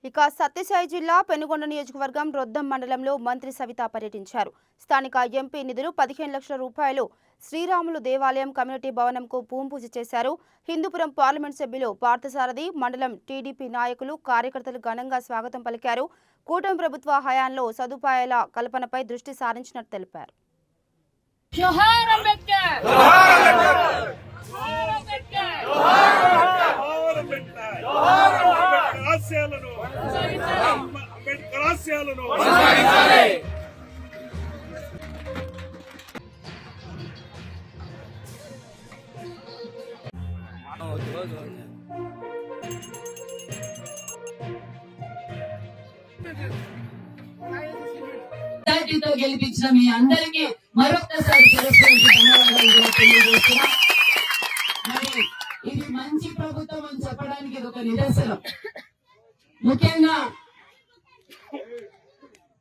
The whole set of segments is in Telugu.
ఇక సత్యసాయి జిల్లా పెనుగొండ నియోజకవర్గం రొద్దం మండలంలో మంత్రి సవిత పర్యటించారు. స్థానిక ఎంపీ నిధులు 15 లక్షల రూపాయలు శ్రీరాములు దేవాలయం కమ్యూనిటీ భవనంకు భూమి పూజ చేశారు. హిందూపురం పార్లమెంట్ సభ్యులు పార్థసారథి, మండలం టీడీపీ నాయకులు, కార్యకర్తలు ఘనంగా స్వాగతం పలికారు. కూటమి ప్రభుత్వ హయాంలో సదుపాయాల కల్పనపై దృష్టి సారించినట్టు తెలిపారు. జోహార్ అంబేద్కర్, మెజారిటీతో గెలిపించిన మీ అందరికీ మరొకసారి ధన్యవాదాలు తెలియజేస్తున్నాం. మరి ఇది మంచి ప్రభుత్వం అని చెప్పడానికి ఇది ఒక నిదర్శనం. ముఖ్యంగా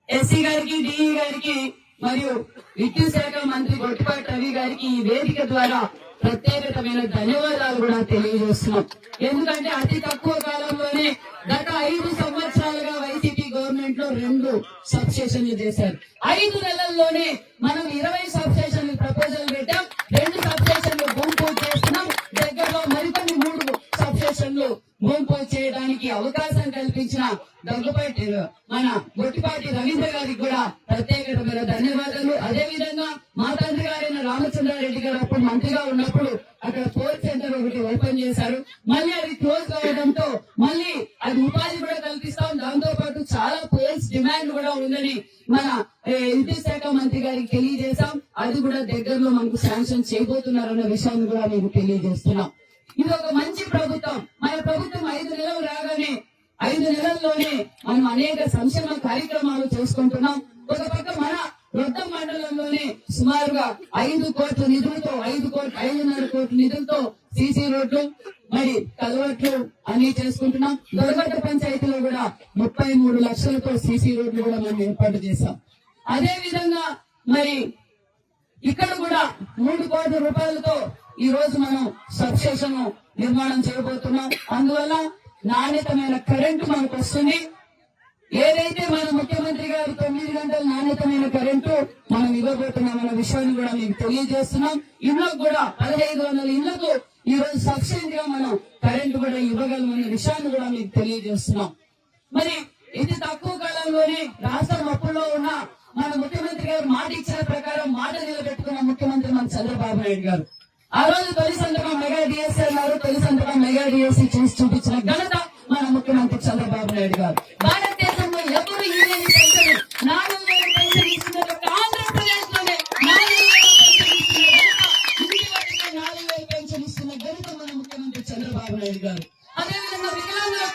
ఎస్సీ గారికి, డిఈ గారికి మరియు విద్యుత్ శాఖ మంత్రి గొట్టిపాటి రవి గారికి ఈ వేదిక ద్వారా ప్రత్యేకమైన ధన్యవాదాలు కూడా తెలియజేస్తున్నాం. ఎందుకంటే అతి తక్కువ కాలంలోనే గత 5 సంవత్సరాలుగా వైసీపీ గవర్నమెంట్ లో 2 సబ్ స్టేషన్లు చేశారు. 5 నెలల్లోనే మనం 20 సబ్ స్టేషన్లు ప్రపోజల్ పెట్టాం. 2 సబ్ స్టేషన్లు భూమి పూజ చేస్తున్నాం. దగ్గరలో మరికొన్ని 3 సబ్ స్టేషన్లు భూమి పూజ చేయడానికి అవకాశం కల్పించిన దగ్గుపాటి మన గొట్టిపాటి రవీంద్ర గారికి కూడా ప్రత్యేకమైన ధన్యవాదాలు. అదే విధంగా మా తండ్రి గారైన రామచంద్రారెడ్డి గారు అప్పుడు మంత్రిగా ఉన్నప్పుడు అక్కడ పోల్ సెంటర్ ఒకటి ఓపెన్ చేశారు. మళ్ళీ అది క్లోజ్ కావడంతో మళ్ళీ అది ఉపాధి కూడా కల్పిస్తాం. దాంతో పాటు చాలా పోల్స్ డిమాండ్ కూడా ఉందని మన విద్యుత్ శాఖ మంత్రి గారికి తెలియజేశాం. అది కూడా దగ్గరలో మనకు శాంక్షన్ చేయబోతున్నారన్న విషయాన్ని కూడా మీకు తెలియజేస్తున్నాం. ఇది ఒక మంచి ప్రభుత్వం. మన ప్రభుత్వం 5 నెలలు రాగానే 5 నెలల్లోనే మనం అనేక సంక్షేమ కార్యక్రమాలు చేసుకుంటున్నాం. ఒక పక్క మన రొద్దం మండలంలోనే సుమారుగా 5 కోట్ల నిధులతో 5,5,5 కోట్ల నిధులతో సీసీ రోడ్లు మరి కలవట్లు అన్ని చేసుకుంటున్నాం. దొరగట్ట పంచాయతీలో కూడా 33 లక్షలతో సీసీ రోడ్లు కూడా మనం ఏర్పాటు చేశాం. అదే విధంగా మరి ఇక్కడ కూడా 3 కోట్ల రూపాయలతో ఈ రోజు మనం సబ్ స్టేషన్ నిర్మాణం చేయబోతున్నాం. అందువల్ల నాణ్యతమైన కరెంటు మనకు వస్తుంది. ఏదైతే మన ముఖ్యమంత్రి గారు 9 గంటల నాణ్యతమైన కరెంటు మనం ఇవ్వబోతున్నాం అన్న విషయాన్ని కూడా మీకు తెలియజేస్తున్నాం. ఇళ్లకు కూడా 1500 ఇళ్లకు ఈ రోజు సబ్సిడీ గా మనం కరెంటు కూడా ఇవ్వగలమనే విషయాన్ని కూడా మీకు తెలియజేస్తున్నాం. మరి ఇది తక్కువ కాలంలోనే రాష్ట్రం అప్పుల్లో ఉన్న మన ముఖ్యమంత్రి గారు మాట ఇచ్చిన ప్రకారం మాట నిలబెట్టుకున్న ముఖ్యమంత్రి మన చంద్రబాబు నాయుడు గారు. ఆ రోజు తొలి సంతకం మెగా డిఎస్సీ అన్నారు. తొలి సంతకం మెగా డిఎస్సీ చేసి చూపించిన ఘనత మన ముఖ్యమంత్రి చంద్రబాబు నాయుడు గారు. భారతదేశంలో ఎవరు ఇవ్వని పెన్షన్ 4,000 పెన్షన్ ఇస్తున్న ఆంధ్రప్రదేశ్ లోనే 4,000 పెన్షన్ ఇస్తున్న ఘనత మన ముఖ్యమంత్రి చంద్రబాబు నాయుడు గారు. అదేవిధంగా వికలాంగుల